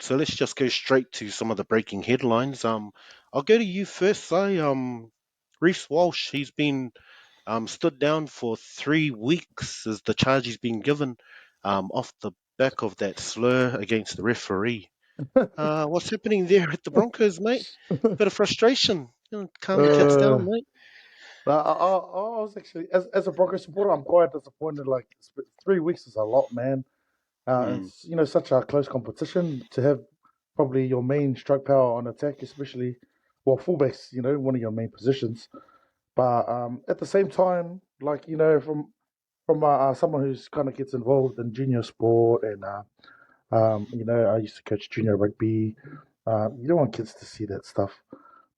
So let's just go straight to some of the breaking headlines. I'll go to you first. Reece Walsh, he's been stood down for 3 weeks as the charge he's been given off the back of that slur against the referee. What's happening there at the Broncos, mate? Bit of frustration. Calm the kids Uh, down, mate. I was actually, as a Broncos supporter, I'm quite disappointed. Like 3 weeks is a lot, man. Mm, It's such a close competition to have probably your main stroke power on attack, especially fullbacks. One of your main positions. But at the same time, like from someone who's kind of gets involved in junior sport and I used to coach junior rugby. You don't want kids to see that stuff.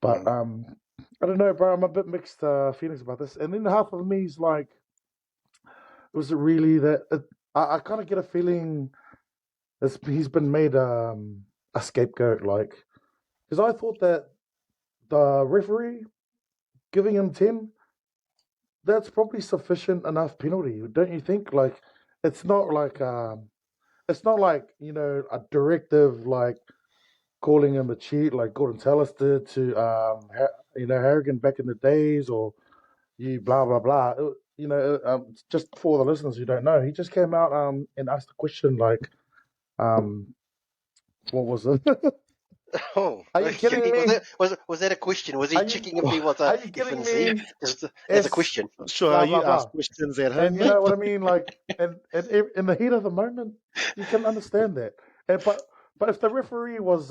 But mm. I don't know, bro. I'm a bit mixed feelings about this. And then half of me is like, was it really that? I kind of get a feeling he's been made a scapegoat, like, because I thought that the referee giving him 10, that's probably sufficient enough penalty, don't you think? Like, it's not like a directive like calling him a cheat like Gordon Tallis did to Harrigan back in the days, or you blah blah blah. Just for the listeners who don't know, he just came out and asked a question like, um, what was it? Oh, Are you kidding me? was that a question? Was he Are you checking if he was a are you kidding FNC? me? Just as a Yes, question. Sure, blah blah you ask blah. questions at And home, you mate. know what I mean? Like, and in the heat of the moment, you can understand that. But if the referee was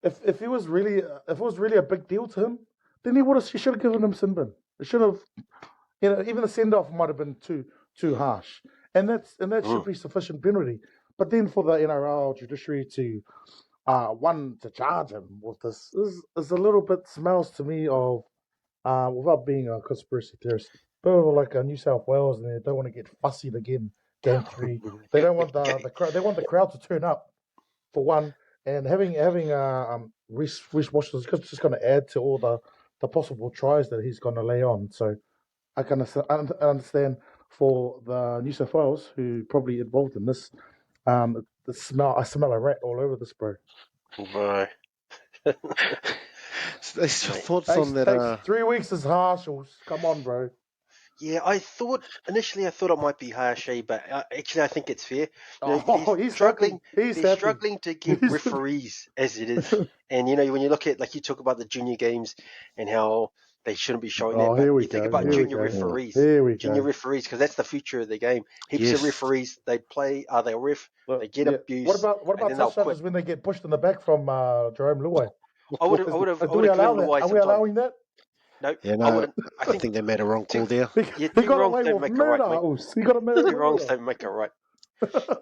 if it was really a big deal to him, then he should have given him sin bin. It should have, even the send off might have been too harsh, and that should Mm. be sufficient penalty. But then for the NRL judiciary to to charge him with this is a little bit smells to me of without being a conspiracy theorist, but like a New South Wales, and they don't want to get fussied again. Game 3, they don't want the crowd. They want the crowd to turn up for one, and having Reece Walsh is just going to add to all the possible tries that he's going to lay on. So I can understand for the New South Wales who probably involved in this. I smell a rat all over this, bro. Right. What's your Mate. thoughts on that? 3 weeks is harsh. Come on, bro. Yeah, initially I thought it might be harsh, but actually I think it's fair. Oh, he's happy. He's They're happy. struggling to get referees as it is. And when you look at, like, you talk about the junior games and how they shouldn't be showing that, Oh, but here we you think go. about Here we junior go. referees, Here we go. because that's the future of the game. Heaps of Yes. referees, they play, they'll ref, they get Yeah. abused, What and about then they'll quit. touchdowns when they get pushed in the back from Jerome Luai? I would have Do we allow given that? Luai Are some we time. allowing that? No, Yeah, I no, wouldn't. I I think think they made a wrong call there. He two got wrongs away don't with make a right, murder. mate. He got a murder. Two wrongs don't make a right.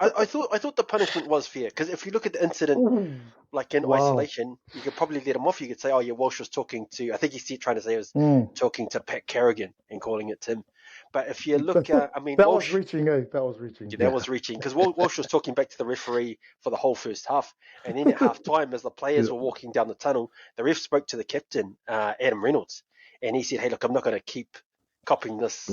I thought the punishment was fair, because if you look at the incident, Ooh. like in Wow. isolation, you could probably let him off. You could say, "Oh, yeah, Walsh was talking to." I think he's trying to say he was talking to Pat Carrigan and calling it Tim. But if you look, That Walsh, was reaching, eh? That was reaching. that was reaching, because Walsh was talking back to the referee for the whole first half, and then at half time, as the players were walking down the tunnel, the ref spoke to the captain, Adam Reynolds, and he said, "Hey, look, I'm not going to keep copying this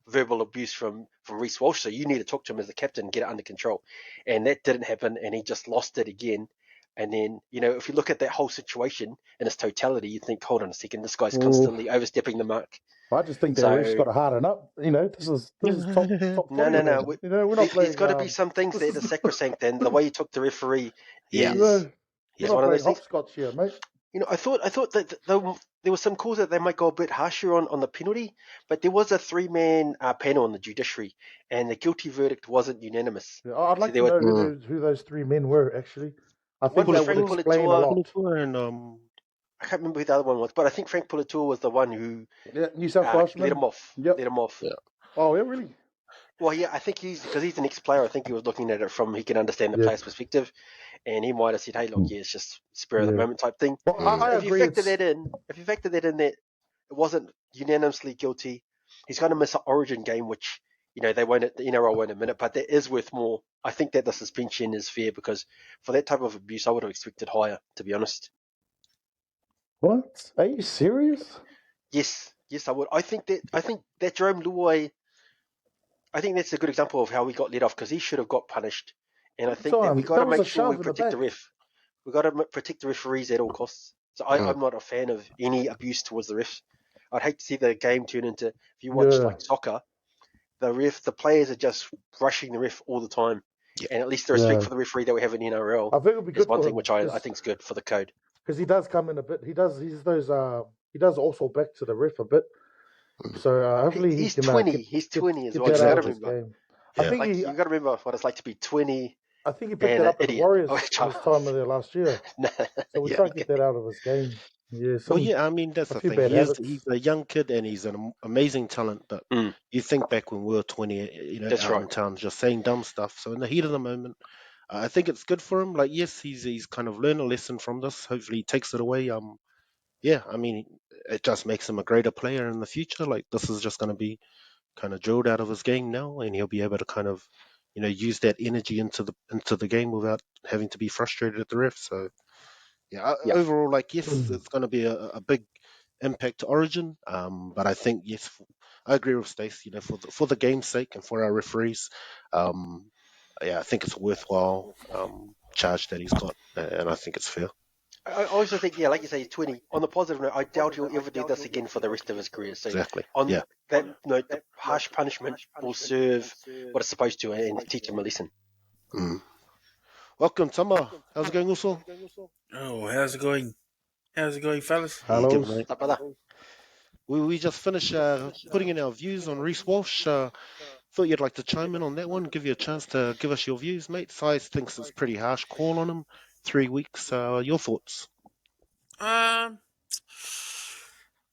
verbal abuse from Reece Walsh, so you need to talk to him as the captain and get it under control." And that didn't happen, and he just lost it again. And then, if you look at that whole situation in its totality, you think, hold on a second, this guy's constantly overstepping the mark. I just think that ref's got to harden up. This is top No. We're not playing. There's got to be some things that are sacrosanct, and the way you talk to referee Yeah. is we're not one of those playing things. hopscotch here, mate. I thought that there was some calls that they might go a bit harsher on the penalty, but there was a 3-man panel on the judiciary, and the guilty verdict wasn't unanimous. Yeah, I'd like to know who those 3 men were, actually. I think that would explain a lot. And, I can't remember who the other one was, but I think Frank Pulatua was the one who New South Wales let him off. Yep. Let him off. Yeah. Oh, yeah, really? Well, yeah, I think because he's an ex-player, I think he was looking at it from, he can understand the player's perspective, and he might have said, "Hey, look, it's just spur of the moment type thing." Well, I if agree. You factor that in, that it wasn't unanimously guilty, he's going to miss an Origin game, which they won't. The NRL won't admit it, but that is worth more. I think that the suspension is fair, because for that type of abuse, I would have expected higher, to be honest. What? Are you serious? Yes, I would. I think that Jerome Luai, I think that's a good example of how he got let off, because he should have got punished, And I think that we got to that was a make sure we shove in the protect the back. ref. We got to protect the referees at all costs. So I'm not a fan of any abuse towards the refs. I'd hate to see the game turn into, if you watch like soccer, the players are just rushing the ref all the time. Yeah. And at least the respect for the referee that we have in NRL I think it'll be is good one for thing him, which I think is good for the code. because he does come in a bit. He does also back to the ref a bit. So hopefully He's he can 20. He's 20 as well. that You got out to of his remember. game. Yeah. I think Like, you got to remember what it's like to be 20 I think he picked and it an up at the idiot. Warriors in his time in there last year. So we Yeah. try to get that out of his game. Yeah, Well, yeah, I mean, that's a the few thing. bad habits. He's a young kid and he's an amazing talent. But you think back when we were 20, That's out right. in town just saying dumb stuff. So in the heat of the moment, I think it's good for him. Like, yes, he's kind of learned a lesson from this. Hopefully, he takes it away. Yeah, I mean, it just makes him a greater player in the future. Like, this is just going to be kind of drilled out of his game now, and he'll be able to kind of, use that energy into the game without having to be frustrated at the ref. So yeah, Yeah. overall, like, yes, it's going to be a big impact to Origin. But I think, yes, I agree with Stacey. For the game's sake and for our referees, yeah, I think it's a worthwhile charge that he's got, and I think it's fair. I also think, like you say, he's 20. On the positive note, I doubt he'll ever do this again for the rest of his career. So Exactly. on Yeah. that note, the harsh punishment will serve what it's supposed to and teach him a lesson. Welcome, Tama. How's it going, also? Oh, how's it going? How's it going, fellas? Hello. Hello. Good, mate. Up, brother. We just finished putting in our views on Reece Walsh. Thought you'd like to chime in on that one, give you a chance to give us your views, mate. Size thinks it's a pretty harsh call on him. 3 weeks. Your thoughts?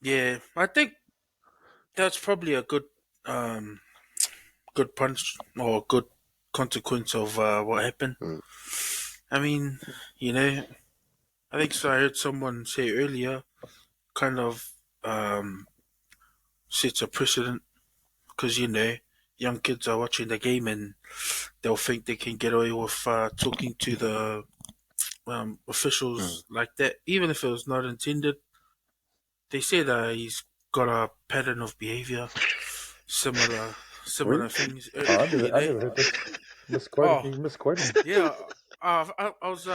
Yeah, I think that's probably a good punch or good consequence of what happened. I mean, I think so. I heard someone say earlier, kind of sets a precedent because young kids are watching the game and they'll think they can get away with talking to the officials like that, even if it was not intended. They say that he's got a pattern of behavior, similar things. I never heard this. Misquoting. Yeah, I was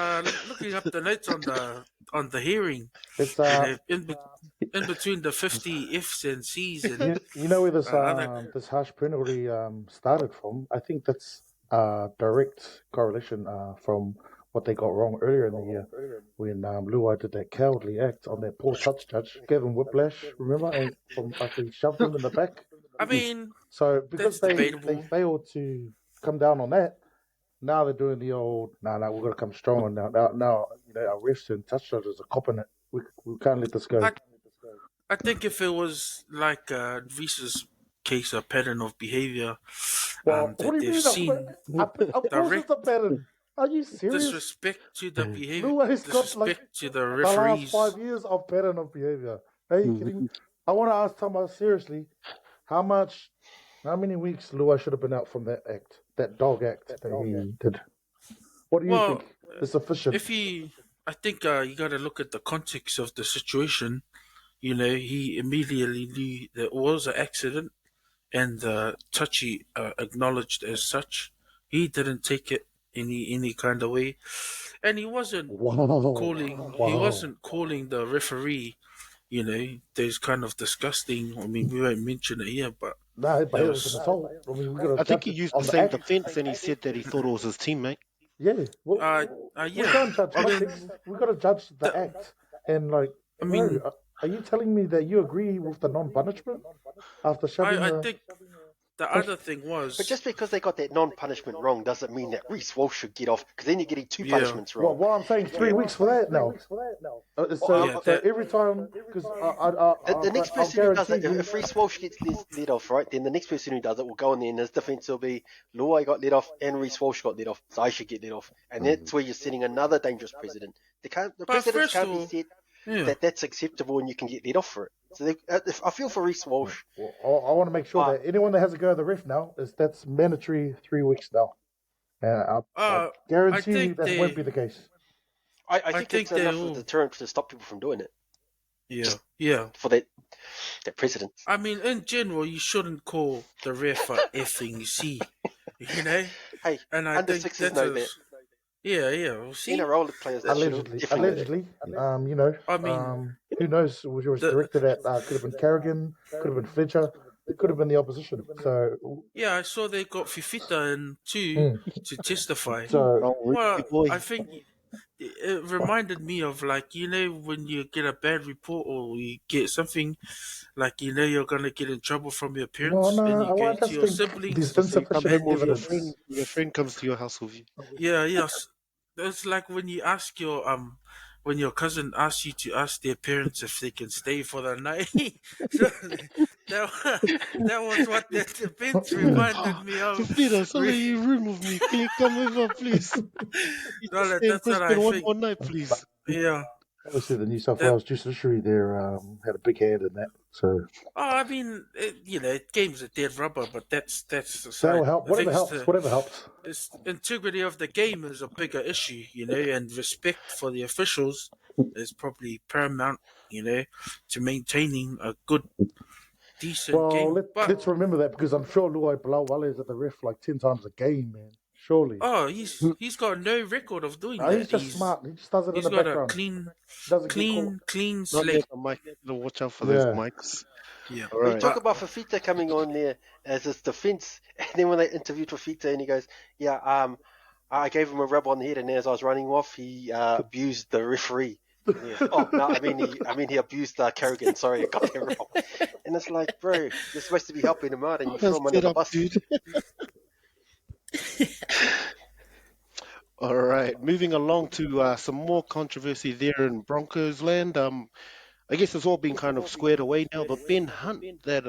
looking up the notes on the hearing. It's in between the 50 Fs and Cs and you know where this other. this harsh penalty started from. I think that's a direct correlation from what they got wrong earlier in the year when Luai did that cowardly act on that poor touch judge, gave him whiplash, remember, and from after he shoved him in the back. I mean, so because that's they debatable. failed to come down on that, now they're doing the old we're gonna come strong now our refs and touch judges are copping it. We can't let this go. I think if it was like Reese's case, a pattern of behavior What that do you they've mean? seen, Of course it's a pattern. Are you serious? disrespect to the behavior, Luai's got disrespect to the the referees. last 5 years of pattern of behavior. Are you kidding me? I want to ask Tama seriously, how many weeks Luai should have been out from that act, that dog act that he did? What do you think is sufficient? I think you got to look at the context of the situation. He immediately knew that it was an accident, and Touchy acknowledged as such. He didn't take it any kind of way, and he wasn't calling the referee. There's kind of disgusting. I mean, we won't mention it here, but No, but it was an assault. I mean, we got to I think judge he it used on the the same act. defense, and he said that he thought it was his teammate. Yeah. We yeah. can't judge context. We got to judge the act. And are you telling me that you agree with the non-punishment after shoving? I think the other thing was, But just because they got that non-punishment wrong doesn't mean that Reece Walsh should get off, because then you're getting two punishments wrong. Well, I'm saying 3 weeks for that now. So every time, because The next person who does it, if Reece Walsh gets let off, right, then the next person who does it will go in there and his defence will be, Luai got let off and Reece Walsh got let off, so I should get let off. And that's where you're setting another dangerous precedent. The precedents can't be set that's acceptable and you can get let off for it. So I feel for Reece Walsh. Well, I want to make sure that anyone that has to go to the ref now, that's mandatory 3 weeks now. And I guarantee that won't be the case. I think it's enough of a deterrent to stop people from doing it. Yeah. For that precedent. I mean, in general, you shouldn't call the ref a effing C. Hey, and I under think sixes know that. Yeah. Well, see, NRL players that should Allegedly, definitely. I mean, who knows? Was yours the directed at? Could have been Carrigan, could have been Fletcher, could have been the opposition. So, yeah, I saw they got Fifita and two mm, to testify. so Oh, Well, Ricky boy. I think it reminded me of, like, when you get a bad report or you get something like, you're gonna get in trouble from your well, parents and no, you go I to just your think there's siblings Oh, so you come insufficient home and with you, your friend. evidence. Your friend comes to your house with you. yeah, yes, it's like when you ask your when your cousin asks you to ask their parents if they can stay for the night. So that was what that event reminded me of. Fafita, somebody Re- in your room with me. Can you come over, please? You No, just stay in that's what I Brisbane one think. more night, please. Yeah, Obviously, the New South that. Wales judiciary there had a big hand in that. So Oh, I mean, game's a dead rubber, but that's the that'll side. help. I think Whatever helps. Whatever helps. this integrity of the game is a bigger issue, and respect for the officials is probably paramount, to maintaining a good, decent Well, game. But let's remember that because I'm sure Luai Bilawale is at the ref like 10 times a game, man. Surely. oh, he's got no record of doing No, he's that. just smart. He just does it in He's the got a background. clean, Doesn't get caught. clean Not near slate. the mic. Watch out for those Yeah. mics. Yeah, All Well, you right. talk about Fafita coming on there as his defense, and then when they interviewed Fafita, and he goes, "Yeah, I gave him a rub on the head, and as I was running off, he abused the referee." And he goes, "Oh no, he abused Carrigan. Sorry, I got that wrong." And it's like, bro, you're supposed to be helping him out, and you throw him under Set the up, bus. dude. All right. Moving along to some more controversy there in Broncos land. I guess it's all been kind of squared away now, but Ben Hunt, that